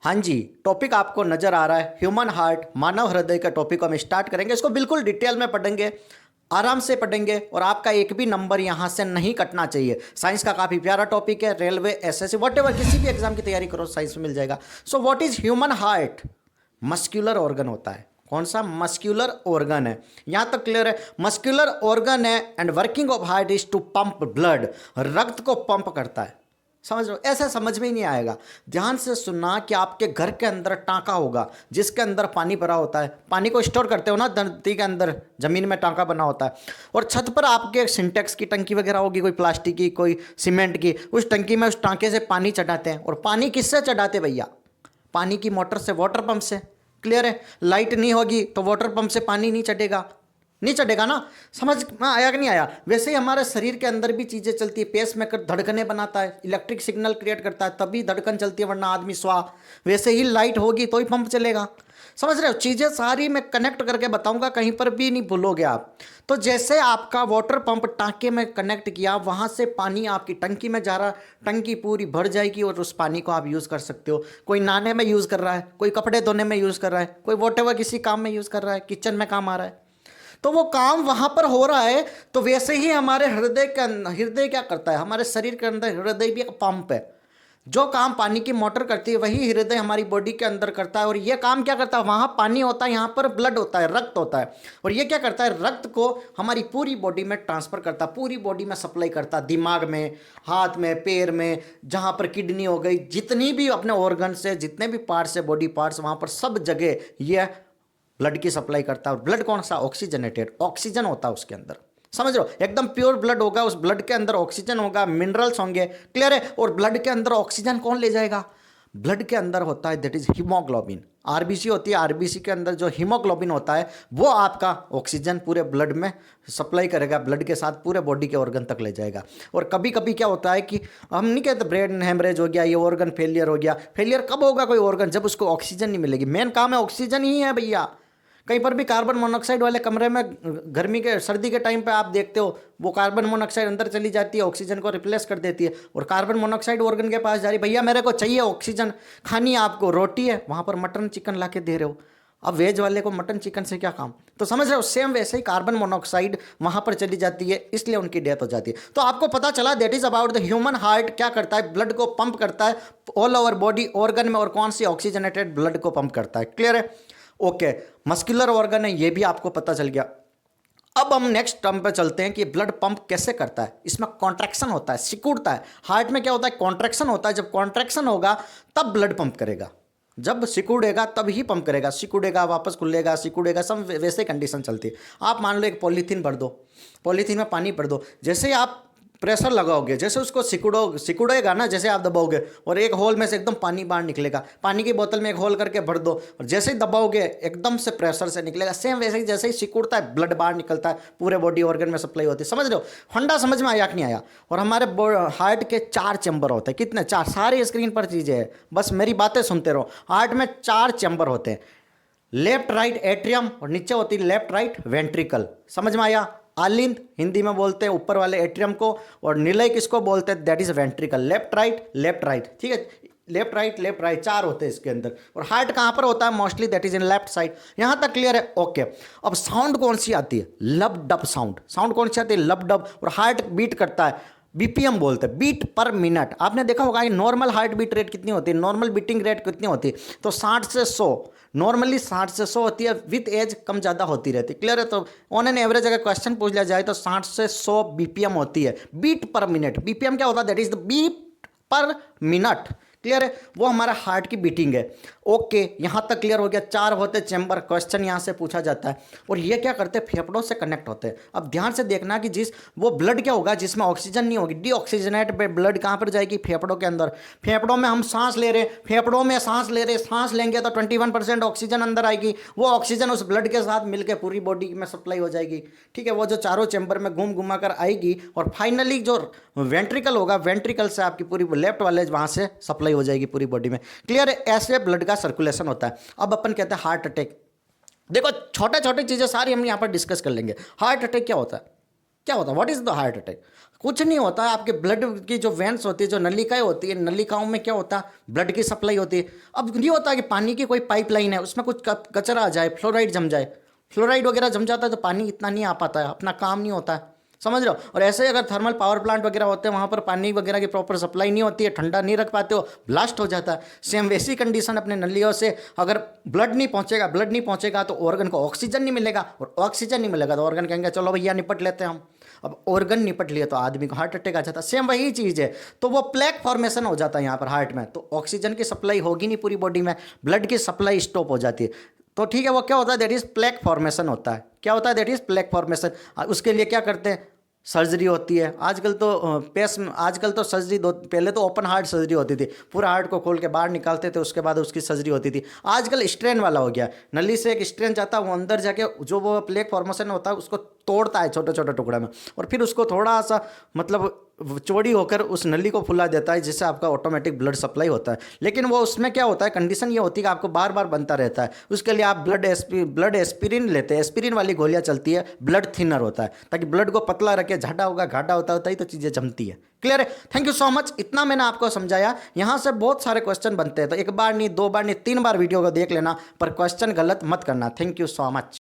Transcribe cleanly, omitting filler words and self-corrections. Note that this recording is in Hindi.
हाँ जी, टॉपिक आपको नजर आ रहा है, ह्यूमन हार्ट, मानव हृदय का टॉपिक को हम स्टार्ट करेंगे। इसको बिल्कुल डिटेल में पढ़ेंगे, आराम से पढ़ेंगे और आपका एक भी नंबर यहाँ से नहीं कटना चाहिए। साइंस का काफ़ी प्यारा टॉपिक है, रेलवे, एसएससी, व्हाटएवर, किसी भी एग्जाम की तैयारी करो साइंस में मिल जाएगा। So what is human heart? Muscular organ होता है। कौन सा? मस्क्यूलर ऑर्गन है। यहां तक क्लियर है? मस्क्यूलर ऑर्गन है and working of heart is to pump blood, रक्त को पंप करता है। समझ लो, ऐसा समझ में ही नहीं आएगा। ध्यान से सुनना कि आपके घर के अंदर टांका होगा जिसके अंदर पानी भरा होता है। पानी को स्टोर करते हो ना धरती के अंदर, जमीन में टांका बना होता है। और छत पर आपके सिंटेक्स की टंकी वगैरह होगी, कोई प्लास्टिक की, कोई सीमेंट की। उस टंकी में, उस टांके से पानी चढ़ाते हैं। और पानी किससे चढ़ाते भैया? पानी की मोटर से, वाटर पंप से। क्लियर है? लाइट नहीं होगी तो वाटर पंप से पानी नहीं चढ़ेगा, नहीं चढ़ेगा ना। समझ में आया कि नहीं आया? वैसे ही हमारे शरीर के अंदर भी चीजें चलती है। पेस मेकर धड़कने बनाता है, इलेक्ट्रिक सिग्नल क्रिएट करता है, तभी धड़कन चलती है, वरना आदमी स्वा। वैसे ही लाइट होगी तो ही पंप चलेगा। समझ रहे हो? चीजें सारी मैं कनेक्ट करके बताऊंगा, कहीं पर भी नहीं भूलोगे आप। तो जैसे आपका वाटर पंप टांके में कनेक्ट किया, वहां से पानी आपकी टंकी में जा रहा, टंकी पूरी भर जाएगी और उस पानी को आप यूज कर सकते हो। कोई नहाने में यूज कर रहा है, कोई कपड़े धोने में यूज कर रहा है, कोई वॉटेवर किसी काम में यूज कर रहा है, किचन में काम आ रहा है, तो वो काम वहां पर हो रहा है। तो वैसे ही हमारे हृदय के अंदर, हृदय क्या करता है? हमारे शरीर के अंदर हृदय भी एक पंप है। जो काम पानी की मोटर करती है वही हृदय हमारी बॉडी के अंदर करता है। और ये काम क्या करता है? वहां पानी होता है, यहाँ पर ब्लड होता है, रक्त होता है। और ये क्या करता है? रक्त को हमारी पूरी बॉडी में ट्रांसफर करता है, पूरी बॉडी में सप्लाई करता है, दिमाग में, हाथ में, पैर में, जहां पर किडनी हो गई, जितनी भी अपने ऑर्गन से, जितने भी पार्ट्स है, बॉडी पार्ट्स, वहां पर सब जगह ये ब्लड की सप्लाई करता है। और ब्लड कौन सा? ऑक्सीजनेटेड, ऑक्सीजन होता है उसके अंदर। समझ रहे हो? एकदम प्योर ब्लड होगा, उस ब्लड के अंदर ऑक्सीजन होगा, मिनरल्स होंगे। क्लियर है? और ब्लड के अंदर ऑक्सीजन कौन ले जाएगा? ब्लड के अंदर होता है, दैट इज हीमोग्लोबिन। आरबीसी होती है, आरबीसी के अंदर जो हीमोग्लोबिन होता है वो आपका ऑक्सीजन पूरे ब्लड में सप्लाई करेगा, ब्लड के साथ पूरे बॉडी के ऑर्गन तक ले जाएगा। और कभी कभी क्या होता है कि हम नहीं कहते ब्रेन हेमरेज हो गया, ये ऑर्गन फेलियर हो गया। फेलियर कब होगा कोई ऑर्गन? जब उसको ऑक्सीजन नहीं मिलेगी। मेन काम है ऑक्सीजन ही है भैया। कहीं पर भी कार्बन मोनोऑक्साइड वाले कमरे में, गर्मी के, सर्दी के टाइम पे आप देखते हो, वो कार्बन मोनोऑक्साइड अंदर चली जाती है, ऑक्सीजन को रिप्लेस कर देती है। और कार्बन मोनोऑक्साइड ऑर्गन के पास जा रही, भैया मेरे को चाहिए ऑक्सीजन, खानी है आपको, रोटी है, वहां पर मटन चिकन ला के दे रहे हो। अब वेज वाले को मटन चिकन से क्या काम? तो समझ रहे हो? सेम वैसे ही कार्बन मोनोऑक्साइड वहां पर चली जाती है, इसलिए उनकी डेथ हो जाती है। तो आपको पता चला that is about the human heart. क्या करता है? ब्लड को पंप करता है ऑल ओवर बॉडी ऑर्गन में। और कौन सी? ऑक्सीजनेटेड ब्लड को पंप करता है। क्लियर है? ओके, मस्कुलर ऑर्गन है, ये भी आपको पता चल गया। अब हम नेक्स्ट टर्म पे चलते हैं कि ब्लड पंप कैसे करता है। इसमें कॉन्ट्रैक्शन होता है, सिकुड़ता है। हार्ट में क्या होता है? कॉन्ट्रैक्शन होता है। जब कॉन्ट्रैक्शन होगा तब ब्लड पंप करेगा, जब सिकुड़ेगा तब ही पंप करेगा। सिकुड़ेगा, वापस खुलेगा, सिकुड़ेगा, सब वैसे कंडीशन चलती है। आप मान लो एक पॉलीथीन भर दो, पॉलीथीन में पानी भर दो, जैसे ही आप प्रेशर लगाओगे, जैसे उसको सिकुड़ेगा ना, जैसे आप दबाओगे और एक होल में से एकदम पानी बाहर निकलेगा। पानी की बोतल में एक होल करके भर दो और जैसे ही दबाओगे एकदम से प्रेशर से निकलेगा। सेम वैसे ही जैसे ही सिकुड़ता है ब्लड बाहर निकलता है, पूरे बॉडी ऑर्गन में सप्लाई होती है। समझ रहे हो? फंडा समझ में आया कि नहीं आया? और हमारे हार्ट के 4 चैम्बर होते हैं। कितने? 4। सारी स्क्रीन पर चीजें हैं, बस मेरी बातें सुनते रहो। हार्ट में 4 चैम्बर होते हैं, लेफ्ट राइट एट्रियम और नीचे होती है लेफ्ट राइट वेंट्रिकल। समझ में आया? आलिंद हिंदी में बोलते हैं ऊपर वाले एट्रियम को, और निलय किसको बोलते हैं? That is ventricle. Left right, ठीक है? लेफ्ट राइट 4 होते हैं इसके अंदर। और हार्ट कहां पर होता है? Mostly that is in left side. यहां तक क्लियर है? ओके। अब साउंड कौन सी आती है? लब डब साउंड। साउंड कौन सी आती है? लब डब। और हार्ट बीट करता है, बीपीएम बोलते हैं, बीट पर मिनट। आपने देखा होगा नॉर्मल हार्ट बीट रेट कितनी होती है, नॉर्मल बीटिंग रेट कितनी होती है? तो 60 से 100, नॉर्मली 60 से 100 होती है, विथ एज कम ज़्यादा होती रहती है। क्लियर है? तो ऑन एन एवरेज अगर क्वेश्चन पूछ लिया जाए तो 60 से 100 बीपीएम होती है, बीट पर मिनट। बीपीएम क्या होता है? That is the beat per minute. Clear है? वो हमारा हार्ट की बीटिंग है। ओके, यहां तक क्लियर हो गया। 4 होते चैम्बर, क्वेश्चन यहां से पूछा जाता है। और ये क्या करते हैं? फेफड़ों से कनेक्ट होते हैं। अब ध्यान से देखना कि जिस वो ब्लड क्या होगा जिसमें ऑक्सीजन नहीं होगी, डीऑक्सीजनेट ब्लड कहां पर जाएगी? फेफड़ों के अंदर। फेफड़ों में हम सांस ले रहे, फेफड़ों में सांस ले रहे, सांस लेंगे तो 21% ऑक्सीजन अंदर आएगी। वो ऑक्सीजन उस ब्लड के साथ मिलकर पूरी बॉडी में सप्लाई हो जाएगी। ठीक है? वो जो चारों चैम्बर में घूम घुमा कर आएगी और फाइनली जो वेंट्रिकल होगा, वेंट्रिकल से आपकी पूरी लेफ्ट वाले वहां से सप्लाई हो जाएगी पूरी बॉडी में। क्लियर है? ऐसे ब्लड का सर्कुलेशन होता है। अब अपन कहते हैं हार्ट अटैक। देखो छोटे छोटे चीजें सारी हम यहां पर डिस्कस कर लेंगे। हार्ट अटैक क्या होता है? क्या होता है, what is the heart attack? कुछ नहीं होता है, आपके ब्लड की जो वेंस होती है, जो नलिकाएं होती है, नलिकाओं में क्या होता है, ब्लड की सप्लाई होती है। अब नहीं होता कि पानी की कोई पाइपलाइन है, उसमें कुछ कचरा आ जाए, फ्लोराइड जम जाए, फ्लोराइड वगैरह जम जाता है तो पानी इतना नहीं आ पाता है, अपना काम नहीं होता है, समझ रहे हो। और ऐसे ही अगर थर्मल पावर प्लांट वगैरह होते हैं, वहाँ पर पानी वगैरह की प्रॉपर सप्लाई नहीं होती है, ठंडा नहीं रख पाते हो, ब्लास्ट हो जाता है। सेम वैसी कंडीशन अपने नलियों से, अगर ब्लड नहीं पहुँचेगा तो ऑर्गन को ऑक्सीजन नहीं मिलेगा, और ऑक्सीजन नहीं मिलेगा तो ऑर्गन कहेंगे चलो भैया निपट लेते हैं हम। अब ऑर्गन निपट लिए तो आदमी को हार्ट अटैक आ जाता है। सेम वही चीज़ है, तो वो प्लेक फॉर्मेशन हो जाता है यहाँ पर हार्ट में, तो ऑक्सीजन की सप्लाई होगी नहीं पूरी बॉडी में, ब्लड की सप्लाई स्टॉप हो जाती है। तो ठीक है, वो क्या होता है, दैट इज प्लेक फॉर्मेशन होता है। क्या होता है, दैट इज प्लेक फॉर्मेशन। उसके लिए क्या करते हैं, सर्जरी होती है। आजकल तो आजकल तो सर्जरी पहले तो ओपन हार्ट सर्जरी होती थी, पूरा हार्ट को खोल के बाहर निकालते थे, उसके बाद उसकी सर्जरी होती थी। आजकल स्ट्रेन वाला हो गया, नली से एक स्ट्रेन जाता है, वो अंदर जाके जो वो प्लेक फॉर्मेशन होता है उसको तोड़ता है छोटे छोटे टुकड़े में, और फिर उसको थोड़ा सा मतलब चौड़ी होकर उस नली को फुला देता है, जिससे आपका ऑटोमेटिक ब्लड सप्लाई होता है। लेकिन वो उसमें क्या होता है, कंडीशन ये होती है कि आपको बार बार बनता रहता है। उसके लिए आप ब्लड एस्पिरिन लेते हैं, एस्पिरिन वाली गोलियां चलती है, ब्लड थिनर होता है, ताकि ब्लड को पतला रखे, झाटा होगा घाटा होता ही तो चीज़ें जमती है। क्लियर है? थैंक यू सो मच, इतना मैंने आपको समझाया। यहाँ से बहुत सारे क्वेश्चन बनते हैं, तो एक बार नहीं, दो बार नहीं, 3 बार वीडियो को देख लेना, पर क्वेश्चन गलत मत करना। Thank you so much.